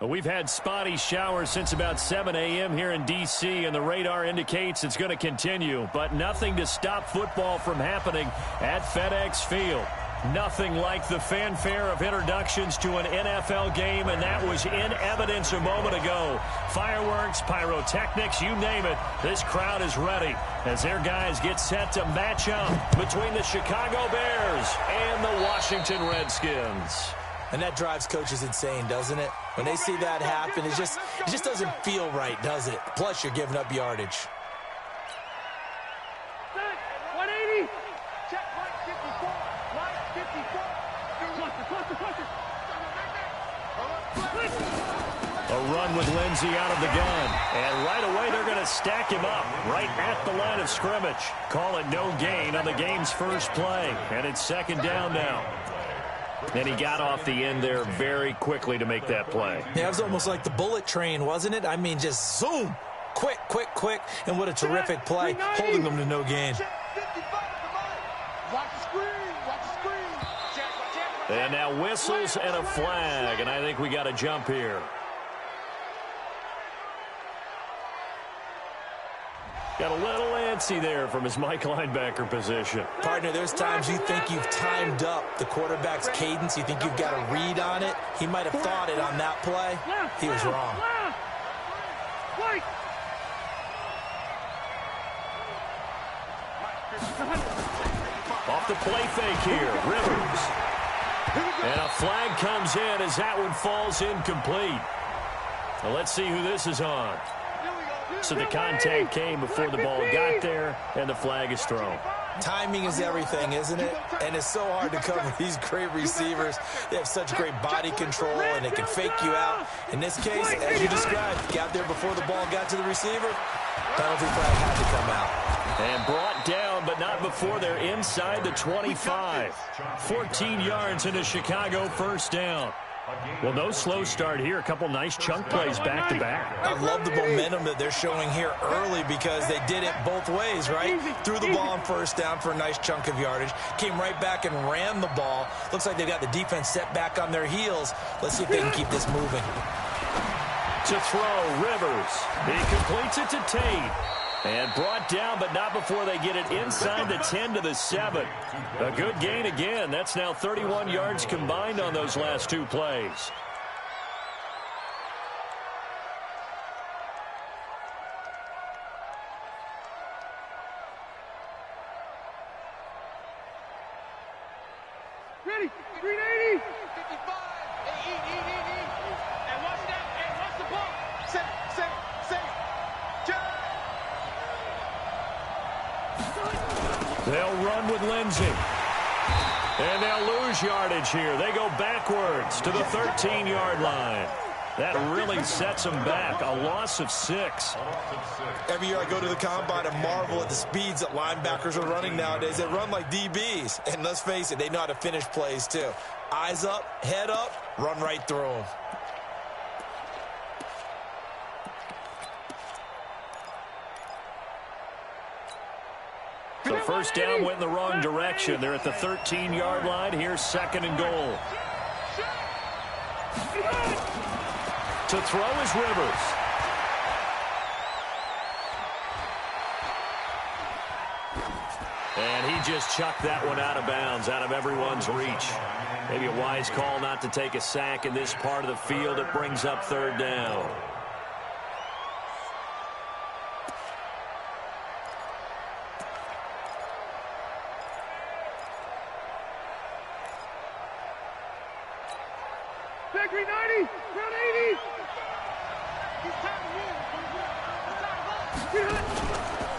We've had spotty showers since about 7 a.m. here in D.C., and the radar indicates it's going to continue, but nothing to stop football from happening at FedEx Field. Nothing like the fanfare of introductions to an NFL game, and that was in evidence a moment ago. Fireworks, pyrotechnics, you name it. This crowd is ready as their guys get set to match up between the Chicago Bears and the Washington Redskins. And that drives coaches insane, doesn't it? When they see that happen, it just doesn't feel right, does it? Plus, you're giving up yardage. 180. Check line 54. Line 54. A run with Lindsey out of the gun. And right away, they're going to stack him up right at the line of scrimmage. Call it no gain on the game's first play. And it's second down now. And he got off the end there very quickly to make that play. Yeah, it was almost like the bullet train, wasn't it? I mean, just zoom. Quick, quick, quick. And what a terrific play, holding them to no gain. And now whistles and a flag. And I think we got a jump here. Got a little antsy there from his Mike linebacker position. Partner, there's times you think you've timed up the quarterback's cadence. You think you've got a read on it. He might have thought it on that play. He was wrong. Off the play fake here, Rivers. And a flag comes in as that one falls incomplete. Well, let's see who this is on. So the contact came before the ball got there, and the flag is thrown. Timing is everything, isn't it? And it's so hard to cover these great receivers. They have such great body control, and they can fake you out. In this case, as you described, got there before the ball got to the receiver. Penalty flag had to come out. And brought down, but not before they're inside the 25. 14 yards into Chicago, first down. Well, no slow start here. A couple nice chunk plays back-to-back. I love the momentum that they're showing here early because they did it both ways, right? Threw the ball on first down for a nice chunk of yardage. Came right back and ran the ball. Looks like they've got the defense set back on their heels. Let's see if they can keep this moving. To throw, Rivers. He completes it to Tate. And brought down, but not before they get it inside the 10 to the 7. A good gain again. That's now 31 yards combined on those last two plays. Ready, 380. 55. And watch that. And watch the ball. Set. They'll run with Lindsey. And they'll lose yardage here. They go backwards to the 13-yard line. That really sets them back. A loss of 6. Every year I go to the combine and marvel at the speeds that linebackers are running nowadays. They run like DBs. And let's face it, they know how to finish plays too. Eyes up, head up, run right through them. So first down went in the wrong direction. They're at the 13-yard line. Here's second and goal. To throw is Rivers. And he just chucked that one out of bounds, out of everyone's reach. Maybe a wise call not to take a sack in this part of the field. It brings up third down. Bakery 90, round 80.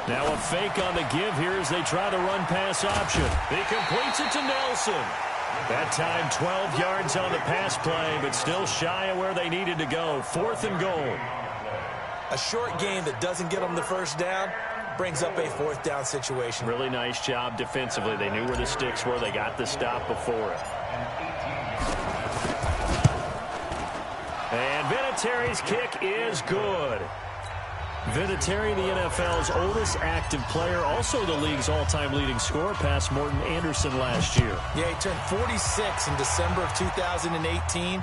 Now a fake on the give here as they try the run-pass option. He completes it to Nelson. That time 12 yards on the pass play, but still shy of where they needed to go. Fourth and goal. A short game that doesn't get them the first down brings up a fourth down situation. Really nice job defensively. They knew where the sticks were. They got the stop before it. And Vinatieri's kick is good. Vinatieri, the NFL's oldest active player, also the league's all-time leading scorer, past Morton Anderson last year. Yeah, he turned 46 in December of 2018.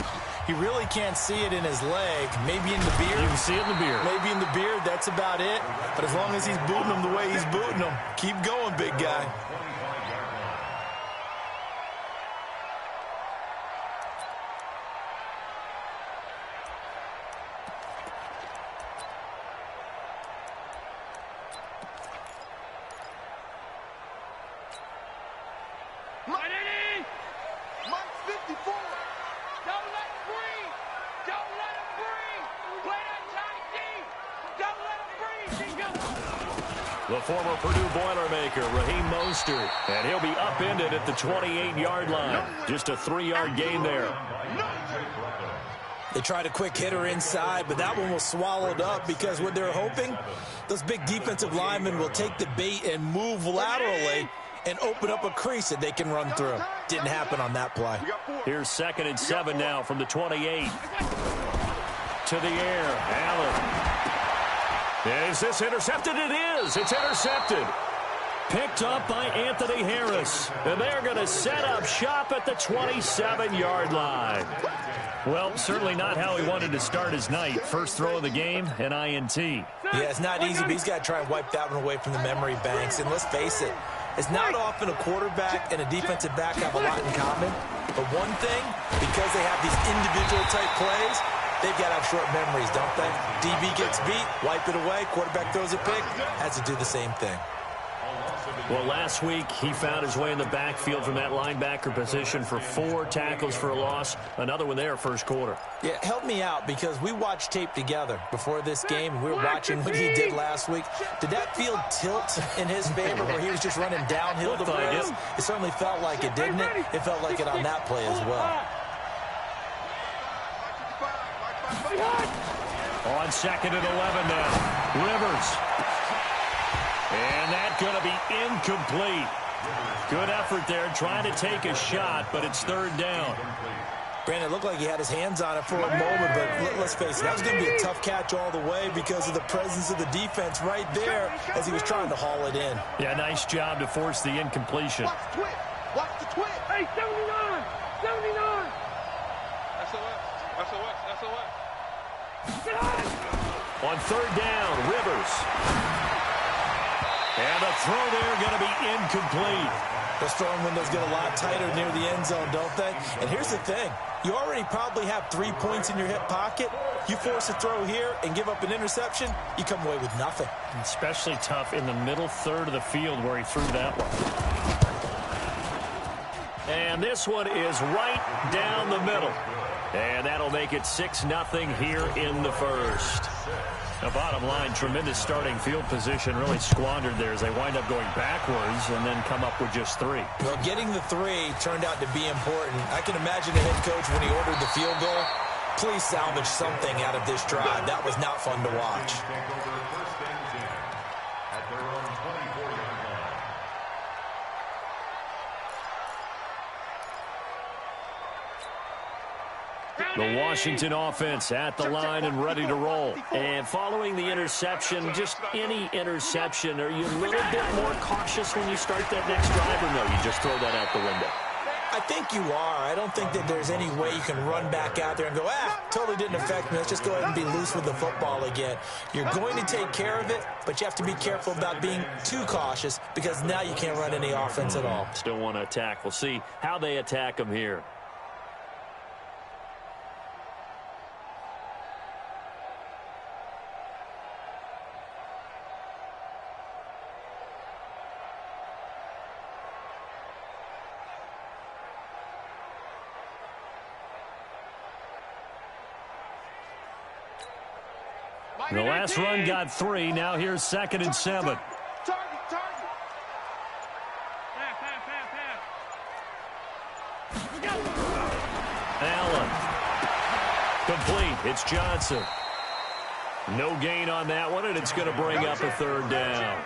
You really can't see it in his leg. Maybe in the beard. You can see it in the beard. Maybe in the beard. That's about it. But as long as he's booting him the way he's booting him, keep going, big guy. Mike 54. Don't let him breathe. Don't let him breathe. Play that Johnny D. Don't let him breathe. He goes. The former Purdue Boilermaker, Raheem Mostert. And he'll be upended at the 28-yard line. Just a 3-yard gain there. They tried a quick hitter inside, but that one was swallowed up because what they're hoping, those big defensive linemen will take the bait and move laterally and open up a crease that they can run through. Didn't happen on that play. Here's 2nd and 7 now from the 28. To the air, Allen. Is this intercepted? It is. It's intercepted. Picked up by Anthony Harris. And they're going to set up shop at the 27-yard line. Well, certainly not how he wanted to start his night. First throw of the game, an INT. Yeah, it's not easy, but he's got to try and wipe that one away from the memory banks. And let's face it, it's not often a quarterback and a defensive back have a lot in common. But one thing, because they have these individual type plays, they've got to have short memories, don't they? DB gets beat, wipe it away, quarterback throws a pick, has to do the same thing. Well, last week, he found his way in the backfield from that linebacker position for 4 tackles for a loss. Another one there, first quarter. Yeah, help me out, because we watched tape together before this game, and we were watching what he did last week. Did that field tilt in his favor where he was just running downhill to Brez? It certainly felt like it, didn't it? It felt like it on that play as well. On 2nd and 11 now. Rivers. And that's going to be incomplete. Good effort there trying to take a shot, but it's 3rd down. Brandon, it looked like he had his hands on it for a moment, but let's face it, that was going to be a tough catch all the way because of the presence of the defense right there as he was trying to haul it in. Yeah, nice job to force the incompletion. Watch the twit. Watch the twit. Hey, 79. 79. SOS. On 3rd down, Rivers. And the throw there going to be incomplete. Those throwing windows get a lot tighter near the end zone, don't they? And here's the thing. You already probably have 3 points in your hip pocket. You force a throw here and give up an interception, you come away with nothing. Especially tough in the middle third of the field where he threw that one. And this one is right down the middle. And that'll make it 6-0 here in the first. Now, bottom line, tremendous starting field position, really squandered there as they wind up going backwards and then come up with just 3. Well, getting the 3 turned out to be important. I can imagine the head coach when he ordered the field goal. Please salvage something out of this drive. That was not fun to watch. The Washington offense at the line and ready to roll. And following the interception, just any interception, are you a little bit more cautious when you start that next drive, or no, you just throw that out the window? I think you are. I don't think that there's any way you can run back out there and go, totally didn't affect me. Let's just go ahead and be loose with the football again. You're going to take care of it, but you have to be careful about being too cautious because now you can't run any offense at all. Still want to attack. We'll see how they attack them here. The last run got 3. Now here's 2nd and 7. Target. Allen. Complete. It's Johnson. No gain on that one, and it's going to bring up a 3rd down.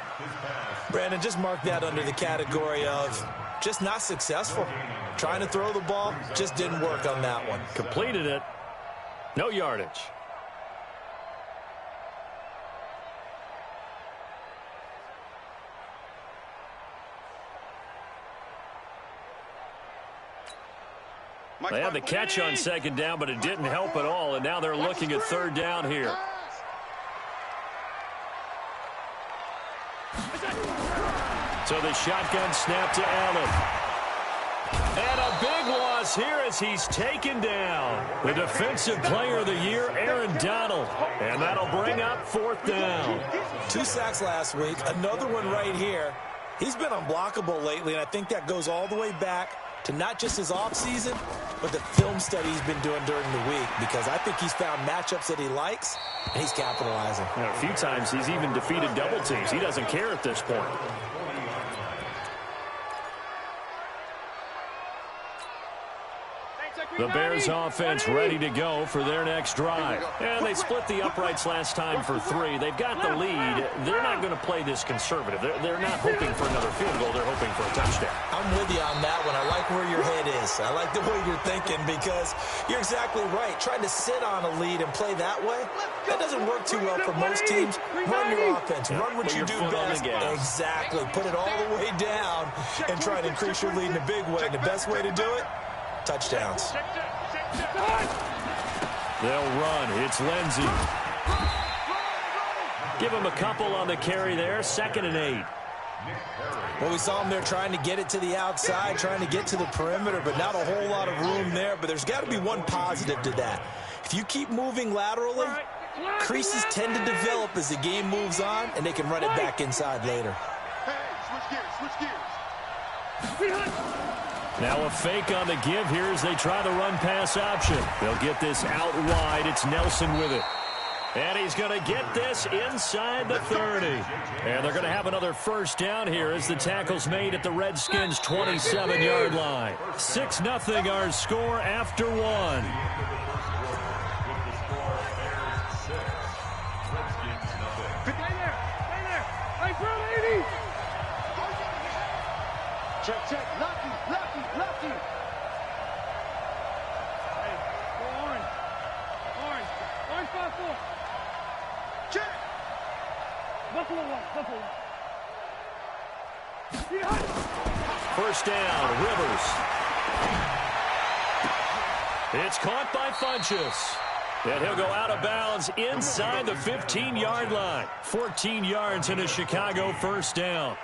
Brandon, just mark that under the category of just not successful. Trying to throw the ball just didn't work on that one. Completed it. No yardage. They had the catch on second down, but it didn't help at all, and now they're looking at third down here. So the shotgun snap to Allen. And a big loss here as he's taken down. The Defensive Player of the Year, Aaron Donald. And that'll bring up fourth down. 2 sacks last week, another one right here. He's been unblockable lately, and I think that goes all the way back to not just his offseason, but the film study he's been doing during the week, because I think he's found matchups that he likes, and he's capitalizing. A few times he's even defeated double teams. He doesn't care at this point. The Bears offense ready to go for their next drive. And they split the uprights last time for 3. They've got the lead. They're not going to play this conservative. They're not hoping for another field goal. They're hoping for a touchdown. I'm with you on that one. I like where your head is. I like the way you're thinking, because you're exactly right. Trying to sit on a lead and play that way, that doesn't work too well for most teams. Run your offense. Run what you do best. Exactly. Put it all the way down and try to increase your lead in a big way. And the best way to do it, touchdowns. They'll run. It's Lindsey. Give him a couple on the carry there. 2nd and 8. Well, we saw him there trying to get it to the outside, trying to get to the perimeter, but not a whole lot of room there. But there's got to be one positive to that. If you keep moving laterally, creases tend to develop as the game moves on, and they can run it back inside later. Hey, switch gears. Now a fake on the give here as they try the run-pass option. They'll get this out wide. It's Nelson with it. And he's going to get this inside the 30. And they're going to have another first down here as the tackle's made at the Redskins' 27-yard line. 6-0 our score after 1. Check, check. Lucky. Hey, go orange. Orange 5-4. Check. Buffalo 1. First down, Rivers. It's caught by Funchess. And he'll go out of bounds inside the 15-yard line. 14 yards and a Chicago first down.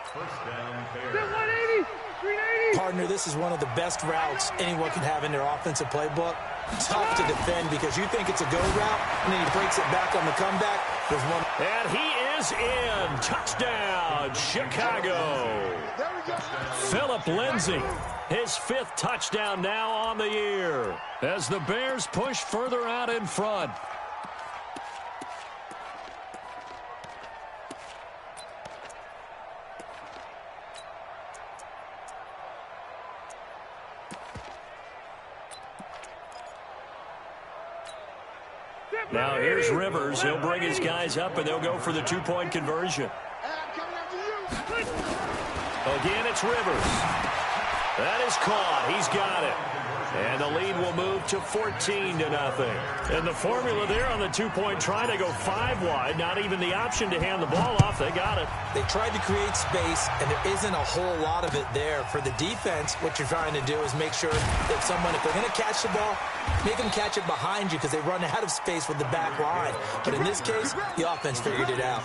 Partner, this is one of the best routes anyone can have in their offensive playbook. Tough to defend because you think it's a go route, and then he breaks it back on the comeback. There's one. And he is in. Touchdown, Chicago. Philip Lindsay, his 5th touchdown now on the year as the Bears push further out in front. Now here's Rivers. He'll bring his guys up, and they'll go for the 2-point conversion. Again, it's Rivers. That is caught. He's got it. And the lead will move to 14-0. And the formula there on the 2-point try to go 5 wide. Not even the option to hand the ball off. They got it. They tried to create space, and there isn't a whole lot of it there. For the defense, what you're trying to do is make sure that if they're going to catch the ball, make them catch it behind you because they run out of space with the back line. But in this case, the offense figured it out.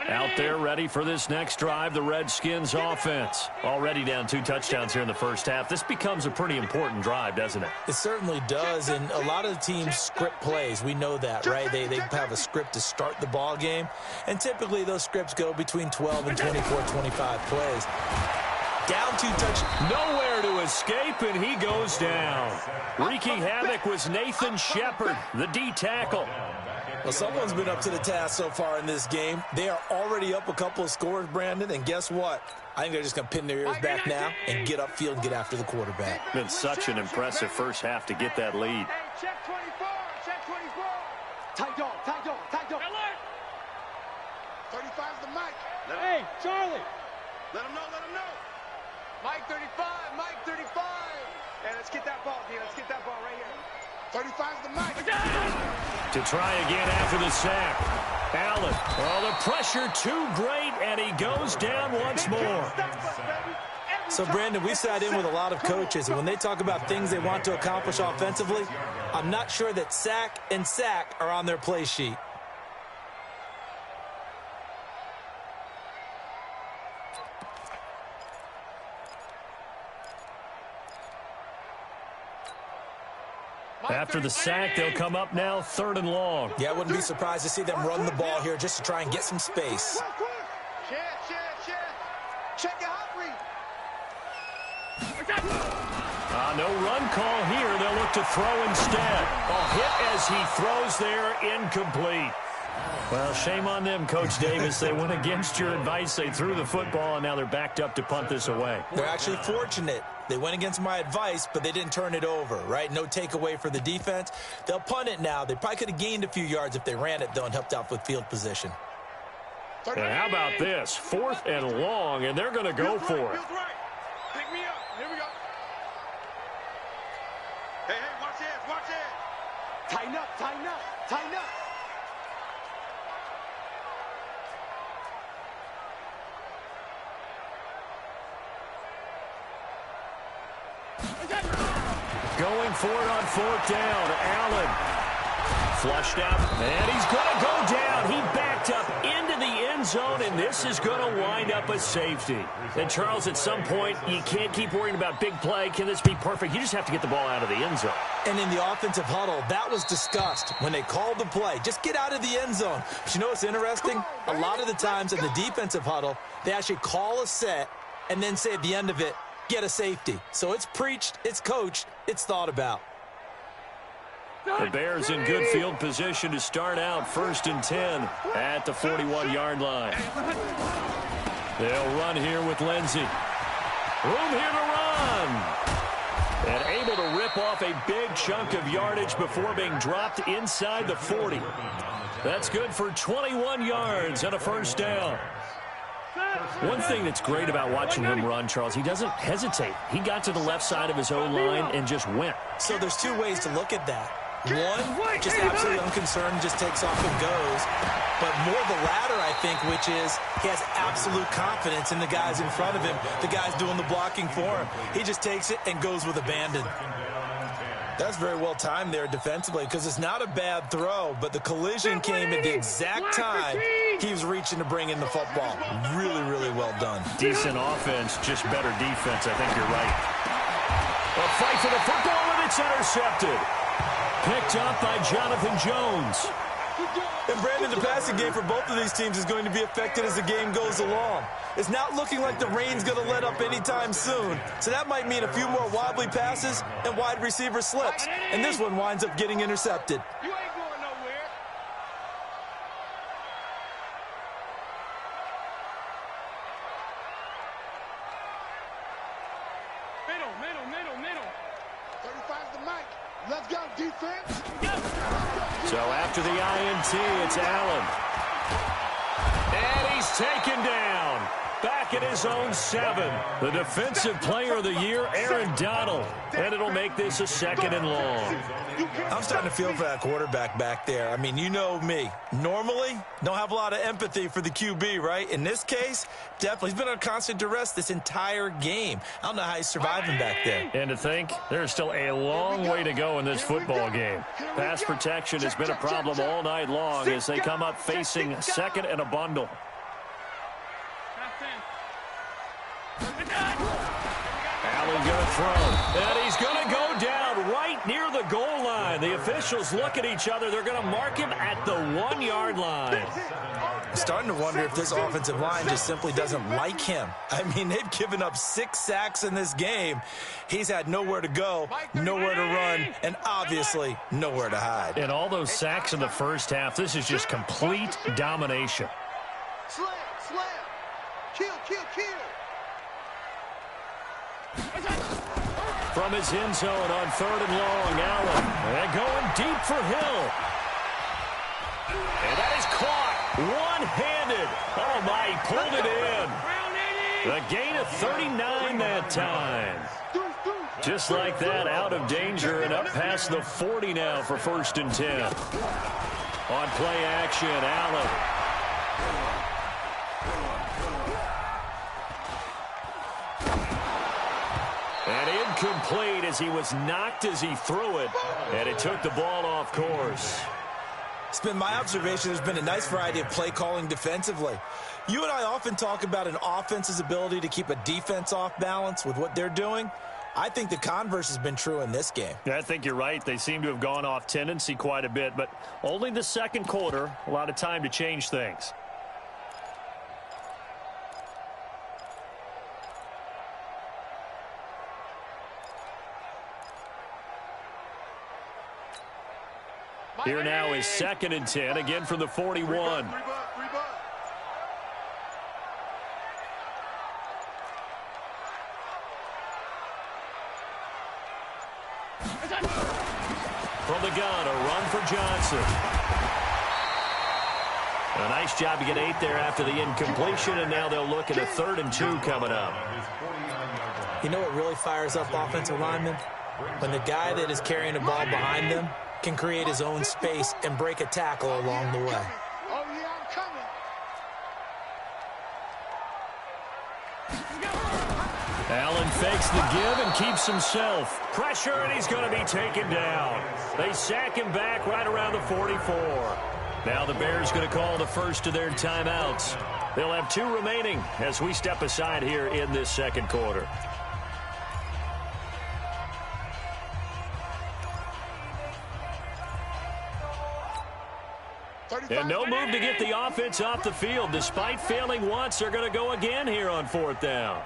Out there ready for this next drive, the Redskins offense. Already down 2 touchdowns here in the first half. This becomes a pretty important drive, doesn't it? It certainly does, and a lot of the teams script plays. We know that, right? They have a script to start the ball game, and typically those scripts go between 12 and 24, 25 plays. Down 2 touchdowns. Nowhere to escape, and he goes down. Wreaking havoc was Nathan Shepard, the D tackle. Well, someone's been up to the task so far in this game. They are already up a couple of scores, Brandon, and guess what? I think they're just going to pin their ears back now and get upfield and get after the quarterback. Been such an impressive first half to get that lead. Hey, check 24. Check 24. Tight dog. 35's the mic. Hey, Charlie. Let him know. Mike 35, Mike 35. Hey, let's get that ball, D. Let's get that ball right here. 35's the Mike. To try again after the sack. Allen. Oh, the pressure too great, and he goes down once more. So, Brandon, we sat in with a lot of coaches, and when they talk about things they want to accomplish offensively, I'm not sure that sack and sack are on their play sheet. After the sack, they'll come up now 3rd and long. Yeah, I wouldn't be surprised to see them run the ball here just to try and get some space. Check your hot read. No run call here. They'll look to throw instead. A hit as he throws there, incomplete. Well, shame on them, Coach Davis. They went against your advice. They threw the football, and now they're backed up to punt this away. They're actually fortunate. They went against my advice, but they didn't turn it over, right? No takeaway for the defense. They'll punt it now. They probably could have gained a few yards if they ran it, though, and helped out with field position. And how about this? 4th and long, and they're going to go for it. Pick me up. Here we go. Hey, watch this, watch it. Tighten up, tighten up, tighten up. Going for it on 4th down. Allen flushed out, and he's going to go down. He backed up into the end zone, and this is going to wind up a safety. And, Charles, at some point, you can't keep worrying about big play. Can this be perfect? You just have to get the ball out of the end zone. And in the offensive huddle, that was discussed when they called the play. Just get out of the end zone. But you know what's interesting? A lot of the times in the defensive huddle, they actually call a set and then say at the end of it, get a safety. So it's preached, it's coached, it's thought about. The Bears in good field position to start out 1st and 10 at the 41-yard line. They'll run here with Lindsey. Room here to run. And able to rip off a big chunk of yardage before being dropped inside the 40. That's good for 21 yards and a 1st down. One thing that's great about watching him run, Charles, he doesn't hesitate. He got to the left side of his own line and just went. So there's two ways to look at that. One, just absolutely unconcerned, just takes off and goes. But more the latter, I think, which is he has absolute confidence in the guys in front of him, the guys doing the blocking for him. He just takes it and goes with abandon. That's very well timed there defensively because it's not a bad throw, but the collision came at the exact time he was reaching to bring in the football. Really, really well done. Decent offense, just better defense. I think you're right. A fight for the football, and it's intercepted. Picked up by Jonathan Jones. And, Brandon, the passing game for both of these teams is going to be affected as the game goes along. It's not looking like the rain's going to let up anytime soon. So that might mean a few more wobbly passes and wide receiver slips. And this one winds up getting intercepted. You ain't going nowhere. Middle. 35's the mic. Let's go, defense. So after the INT, it's Allen. And he's taken down. Back at his own 7. The defensive player of the year, Aaron Donald. And it'll make this a 2nd and long. I'm starting to feel for that quarterback back there. I mean, you know me. Normally, don't have a lot of empathy for the QB, right? In this case, definitely. He's been under constant duress this entire game. I don't know how he's surviving back there. And to think, there's still a long way to go in this football game. Pass protection has been a problem all night long as they come up facing 2nd and a bundle. Allen going to throw, and he's going to go down right near the goal line. The officials look at each other. They're going to mark him at the 1-yard line. I'm starting to wonder if this offensive line just simply doesn't like him. I mean, they've given up 6 sacks in this game. He's had nowhere to go, nowhere to run, and obviously nowhere to hide. And all those sacks in the first half, this is just complete domination. Slam. Kill. From his end zone on 3rd and long, Allen. And going deep for Hill. And that is caught one-handed. Oh, my, he pulled it in. A gain of 39 that time. Just like that, out of danger and up past the 40 now for 1st and 10. On play action, Allen. And incomplete as he was knocked as he threw it, and it took the ball off course. It's been my observation there's been a nice variety of play calling defensively. You and I often talk about an offense's ability to keep a defense off balance with what they're doing. I think the converse has been true in this game. I think you're right. They seem to have gone off tendency quite a bit, but only the second quarter, a lot of time to change things. Here now is 2nd and 10, again from the 41. From the gun, a run for Johnson. A nice job to get 8 there after the incompletion, and now they'll look at a 3rd and 2 coming up. You know what really fires up offensive linemen? When the guy that is carrying the ball behind them can create his own space and break a tackle along the way. Oh, yeah, I'm coming. Allen fakes the give and keeps himself. Pressure, and he's going to be taken down. They sack him back right around the 44. Now the Bears going to call the first of their timeouts. They'll have 2 remaining as we step aside here in this second quarter. And no move to get the offense off the field. Despite failing once, they're going to go again here on 4th down.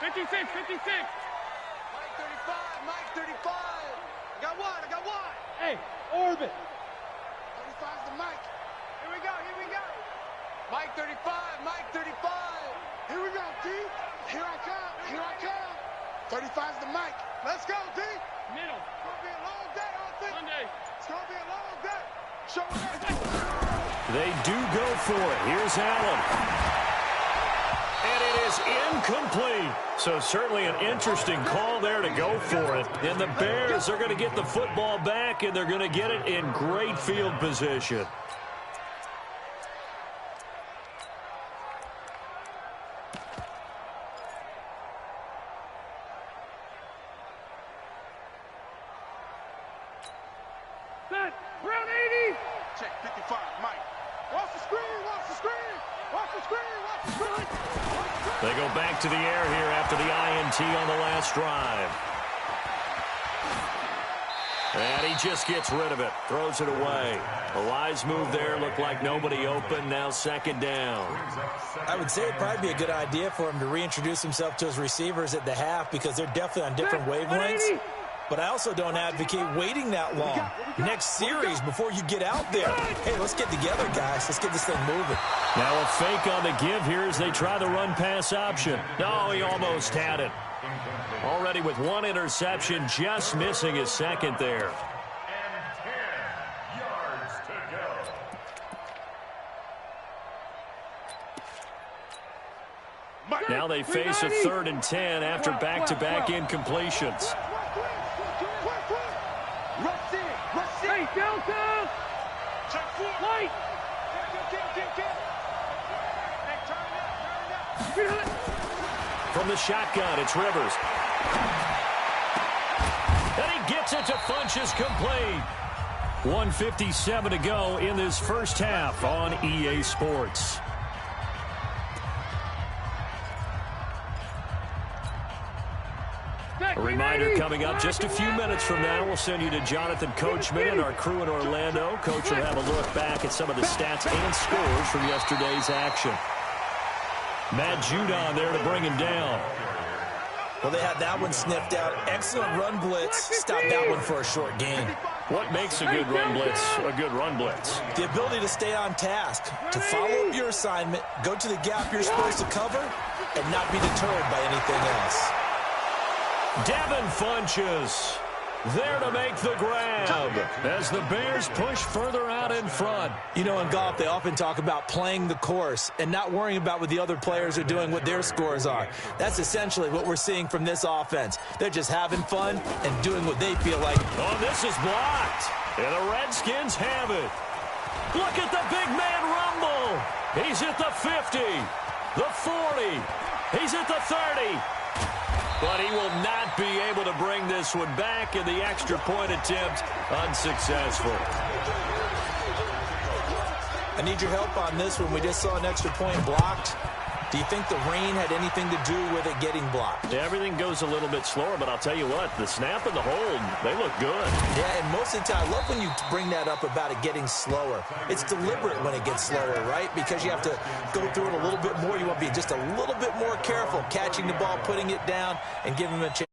56. Mike 35. I got one. Hey, orbit. 35's the mic. Here we go. Mike 35. Here we go, D. Here I come. 35's the mic. Let's go, D. Middle. It's going to be a long day, I think. Monday. It's going to be a long day. Show it. They do go for it. Here's Allen. And it is incomplete. So certainly an interesting call there to go for it. And the Bears are going to get the football back, and they're going to get it in great field position. Round 80. Check 55, Mike. Watch the screen. They go back to the air here after the INT on the last drive. And he just gets rid of it. Throws it away. A wise move there. Looked like nobody open. Now 2nd down. I would say it'd probably be a good idea for him to reintroduce himself to his receivers at the half because they're definitely on different wavelengths. But I also don't advocate waiting that long. Next series before you get out there. Hey, let's get together, guys. Let's get this thing moving. Now a fake on the give here as they try the run-pass option. No, he almost had it. Already with 1 interception, just missing his 2nd there. And 10 yards to go. Now they face a 3rd and 10 after back-to-back incompletions. Hey, Delta! Check 4. Light! From the shotgun, it's Rivers. And he gets it to Funchess complete. 1:57 to go in this first half on EA Sports. A reminder coming up just a few minutes from now. We'll send you to Jonathan Coachman and our crew in Orlando. Coach will have a look back at some of the stats and scores from yesterday's action. Matt Judon there to bring him down. Well, they had that one sniffed out. Excellent run blitz. Stopped that one for a short gain. What makes a good run blitz a good run blitz? The ability to stay on task, to follow up your assignment, go to the gap you're supposed to cover, and not be deterred by anything else. Devin Funchess. There to make the grab as the Bears push further out in front. You know, in golf, they often talk about playing the course and not worrying about what the other players are doing, what their scores are. That's essentially what we're seeing from this offense. They're just having fun and doing what they feel like. Oh, this is blocked. And the Redskins have it. Look at the big man rumble. He's at the 50, the 40. He's at the 30. But he will not be able to bring this one back, and the extra point attempt unsuccessful. I need your help on this one. We just saw an extra point blocked. Do you think the rain had anything to do with it getting blocked? Everything goes a little bit slower, but I'll tell you what, the snap and the hold, they look good. Yeah, and most of the time, I love when you bring that up about it getting slower. It's deliberate when it gets slower, right? Because you have to go through it a little bit more. You want to be just a little bit more careful catching the ball, putting it down, and giving him a chance.